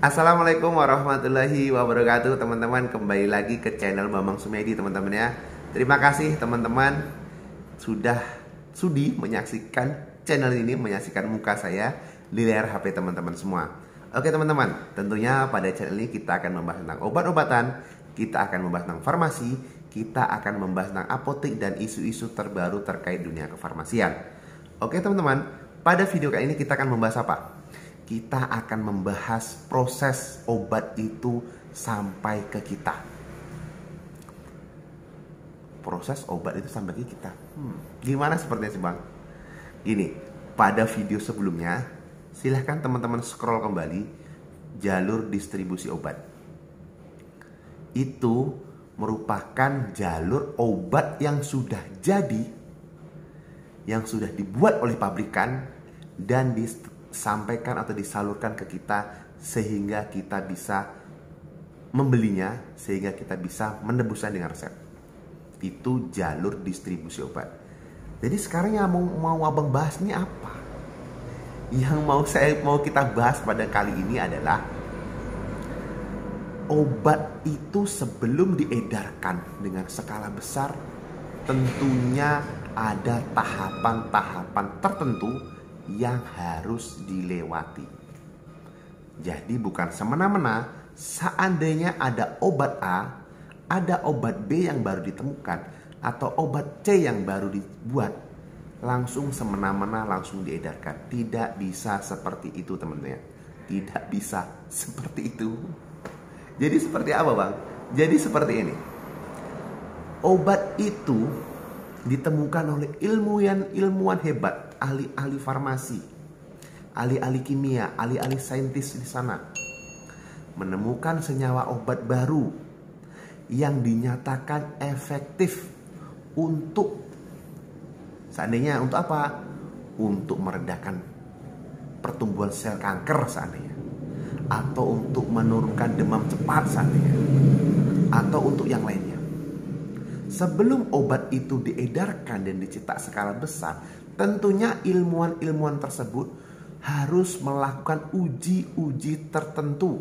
Assalamualaikum warahmatullahi wabarakatuh teman-teman. Kembali lagi ke channel Bambang Sumedi teman-teman ya. Terima kasih teman-teman sudah sudi menyaksikan channel ini, menyaksikan muka saya di layar HP teman-teman semua. Oke teman-teman, tentunya pada channel ini kita akan membahas tentang obat-obatan, kita akan membahas tentang farmasi, kita akan membahas tentang apotek dan isu-isu terbaru terkait dunia kefarmasian. Oke teman-teman, pada video kali ini kita akan membahas apa? Kita akan membahas proses obat itu sampai ke kita. Proses obat itu sampai ke kita. Gimana sepertinya sih Bang? Gini, pada video sebelumnya, silahkan teman-teman scroll kembali jalur distribusi obat. Itu merupakan jalur obat yang sudah jadi, yang sudah dibuat oleh pabrikan dan disampaikan atau disalurkan ke kita sehingga kita bisa membelinya, sehingga kita bisa menebusnya dengan resep. Itu jalur distribusi obat. Jadi sekarang yang mau abang bahas ini apa? Yang mau kita bahas pada kali ini adalah obat itu sebelum diedarkan dengan skala besar tentunya ada tahapan-tahapan tertentu yang harus dilewati. Jadi bukan semena-mena seandainya ada obat A, ada obat B yang baru ditemukan, atau obat C yang baru dibuat, langsung semena-mena langsung diedarkan. Tidak bisa seperti itu teman-teman. Tidak bisa seperti itu. Jadi seperti apa Bang? Jadi seperti ini. Obat itu ditemukan oleh ilmuwan hebat, ahli-ahli farmasi, ahli-ahli kimia, ahli-ahli saintis di sana. Menemukan senyawa obat baru yang dinyatakan efektif untuk seandainya untuk apa? Untuk meredakan pertumbuhan sel kanker seandainya, atau untuk menurunkan demam cepat seandainya, atau untuk yang lainnya. Sebelum obat itu diedarkan dan dicetak skala besar, tentunya ilmuwan-ilmuwan tersebut harus melakukan uji-uji tertentu.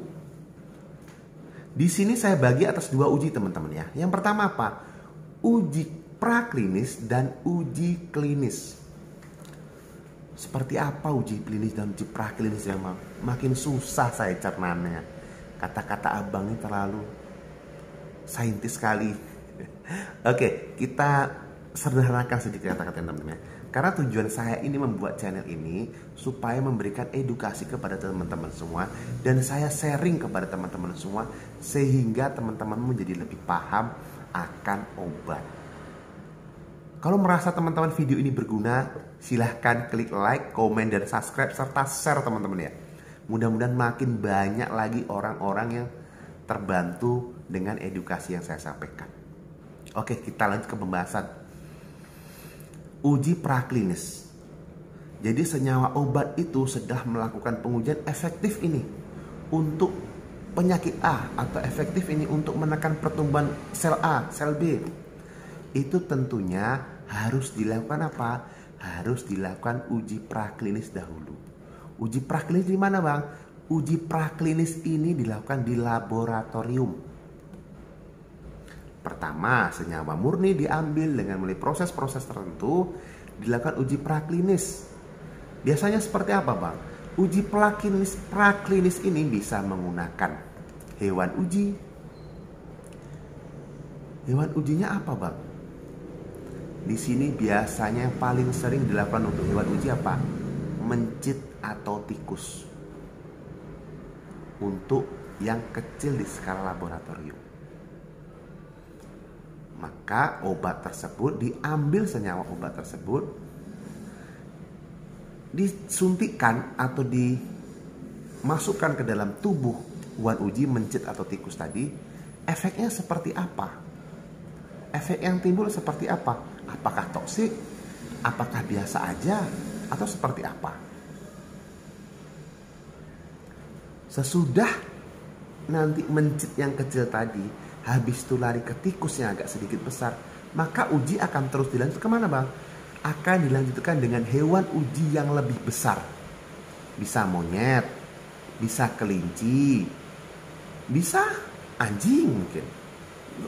Di sini saya bagi atas dua uji teman-teman ya. Yang pertama apa? Uji praklinis dan uji klinis. Seperti apa uji klinis dan uji praklinis ya Bang? Makin susah saya cernanya. Kata-kata abang ini terlalu saintis sekali. Oke, kita sederhanakan sedikit kata-kata teman-teman. Karena tujuan saya ini membuat channel ini supaya memberikan edukasi kepada teman-teman semua, dan saya sharing kepada teman-teman semua sehingga teman-teman menjadi lebih paham akan obat. Kalau merasa teman-teman video ini berguna, silahkan klik like, komen, dan subscribe serta share teman-teman ya. Mudah-mudahan makin banyak lagi orang-orang yang terbantu dengan edukasi yang saya sampaikan. Oke, kita lanjut ke pembahasan uji praklinis. Jadi senyawa obat itu sudah melakukan pengujian efektif ini untuk penyakit A, atau efektif ini untuk menekan pertumbuhan sel A, sel B. Itu tentunya harus dilakukan apa? Harus dilakukan uji praklinis dahulu. Uji praklinis di mana Bang? Uji praklinis ini dilakukan di laboratorium. Pertama, senyawa murni diambil dengan melalui proses-proses tertentu, dilakukan uji praklinis. Biasanya seperti apa Bang? Uji praklinis ini bisa menggunakan hewan uji. Hewan ujinya apa Bang? Di sini biasanya yang paling sering dilakukan untuk hewan uji apa? Mencit atau tikus. Untuk yang kecil di skala laboratorium. Maka obat tersebut diambil, senyawa obat tersebut disuntikkan atau dimasukkan ke dalam tubuh hewan uji mencit atau tikus tadi. Efeknya seperti apa? Efek yang timbul seperti apa? Apakah toksik? Apakah biasa aja? Atau seperti apa? Sesudah nanti mencit yang kecil tadi, habis itu lari ke tikus yang agak sedikit besar, maka uji akan terus dilanjut kemana Bang? Akan dilanjutkan dengan hewan uji yang lebih besar. Bisa monyet, bisa kelinci, bisa anjing mungkin.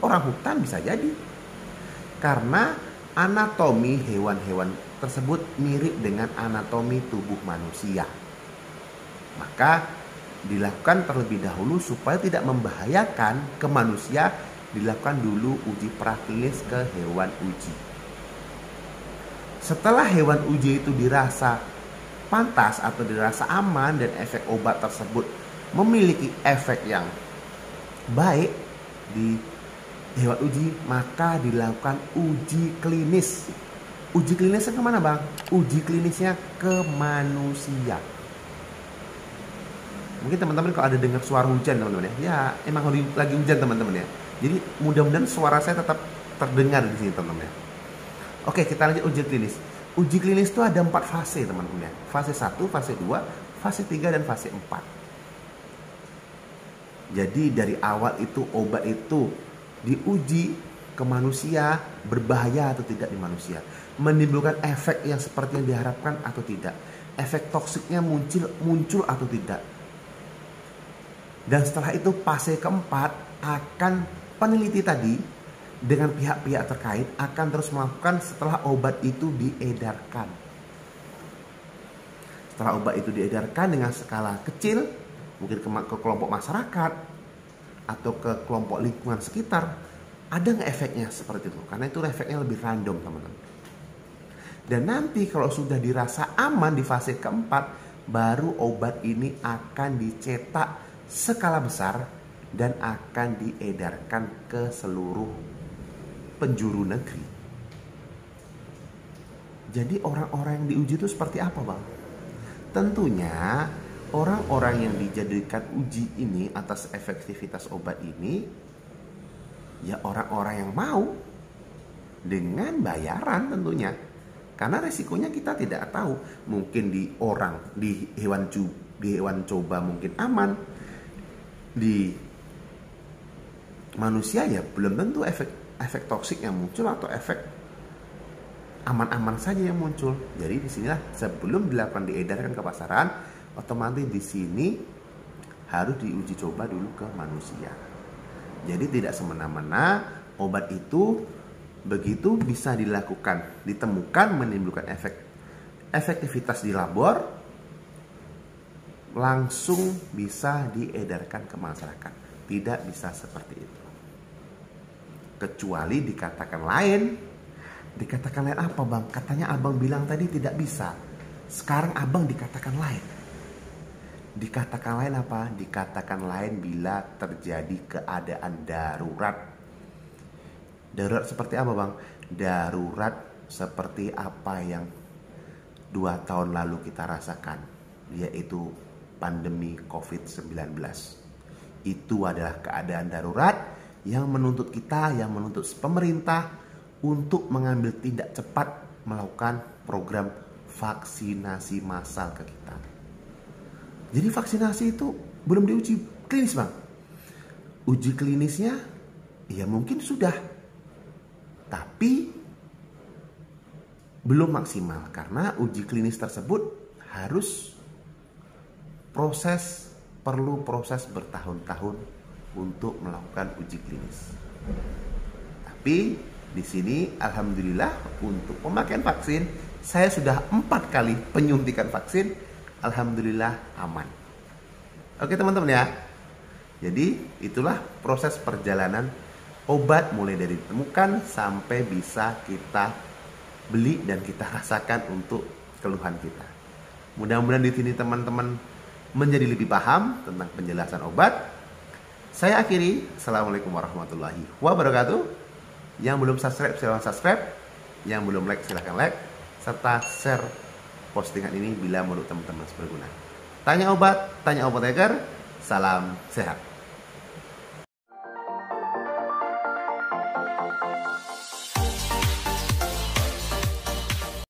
Orang hutan bisa jadi. Karena anatomi hewan-hewan tersebut mirip dengan anatomi tubuh manusia. Maka dilakukan terlebih dahulu supaya tidak membahayakan ke manusia, dilakukan dulu uji praklinis ke hewan uji. Setelah hewan uji itu dirasa pantas atau dirasa aman dan efek obat tersebut memiliki efek yang baik di hewan uji, maka dilakukan uji klinis. Uji klinisnya kemana bang? Uji klinisnya ke manusia. Mungkin teman-teman kalau ada dengar suara hujan teman-teman ya, ya emang lagi hujan teman-teman ya. Jadi mudah-mudahan suara saya tetap terdengar di sini teman-teman ya. Oke, kita lanjut uji klinis. Uji klinis itu ada 4 fase teman-teman ya. Fase 1, fase 2, fase 3, dan fase 4. Jadi dari awal itu obat itu diuji ke manusia, berbahaya atau tidak di manusia, menimbulkan efek yang seperti yang diharapkan atau tidak, efek toksiknya muncul atau tidak. Dan setelah itu fase keempat akan peneliti tadi dengan pihak-pihak terkait akan terus melakukan setelah obat itu diedarkan. Setelah obat itu diedarkan dengan skala kecil, mungkin ke kelompok masyarakat atau ke kelompok lingkungan sekitar, ada nggak efeknya seperti itu? Karena itu efeknya lebih random teman-teman. Dan nanti kalau sudah dirasa aman di fase keempat, baru obat ini akan dicetak skala besar dan akan diedarkan ke seluruh penjuru negeri. Jadi orang-orang yang diuji itu seperti apa bang? Tentunya orang-orang yang dijadikan uji ini atas efektivitas obat ini, ya orang-orang yang mau dengan bayaran tentunya. Karena resikonya kita tidak tahu. Mungkin di hewan coba mungkin aman, di manusia ya belum tentu efek toksik yang muncul atau efek aman-aman saja yang muncul. Jadi disinilah sebelum dilakukan diedarkan ke pasaran, otomatis di sini harus diuji coba dulu ke manusia. Jadi tidak semena-mena obat itu begitu bisa dilakukan, ditemukan menimbulkan efektivitas di labor, langsung bisa diedarkan ke masyarakat. Tidak bisa seperti itu. Kecuali dikatakan lain. Dikatakan lain apa bang? Katanya abang bilang tadi tidak bisa. Sekarang abang dikatakan lain. Dikatakan lain apa? Dikatakan lain bila terjadi keadaan darurat. Darurat seperti apa bang? Darurat seperti apa yang 2 tahun lalu kita rasakan, yaitu pandemi COVID-19. Itu adalah keadaan darurat yang menuntut kita, yang menuntut pemerintah untuk mengambil tindak cepat melakukan program vaksinasi massal ke kita. Jadi vaksinasi itu belum diuji klinis bang. Uji klinisnya ya mungkin sudah, tapi belum maksimal karena uji klinis tersebut harus perlu proses bertahun-tahun untuk melakukan uji klinis. Tapi di sini alhamdulillah untuk pemakaian vaksin saya sudah 4 kali penyuntikan vaksin, alhamdulillah aman. Oke teman-teman ya. Jadi itulah proses perjalanan obat mulai dari ditemukan sampai bisa kita beli dan kita rasakan untuk keluhan kita. Mudah-mudahan di sini teman-teman menjadi lebih paham tentang penjelasan obat. Saya akhiri. Assalamualaikum warahmatullahi wabarakatuh. Yang belum subscribe silahkan subscribe. Yang belum like silahkan like. Serta share postingan ini bila menurut teman-teman berguna. Tanya obat, tanya apoteker. Salam sehat.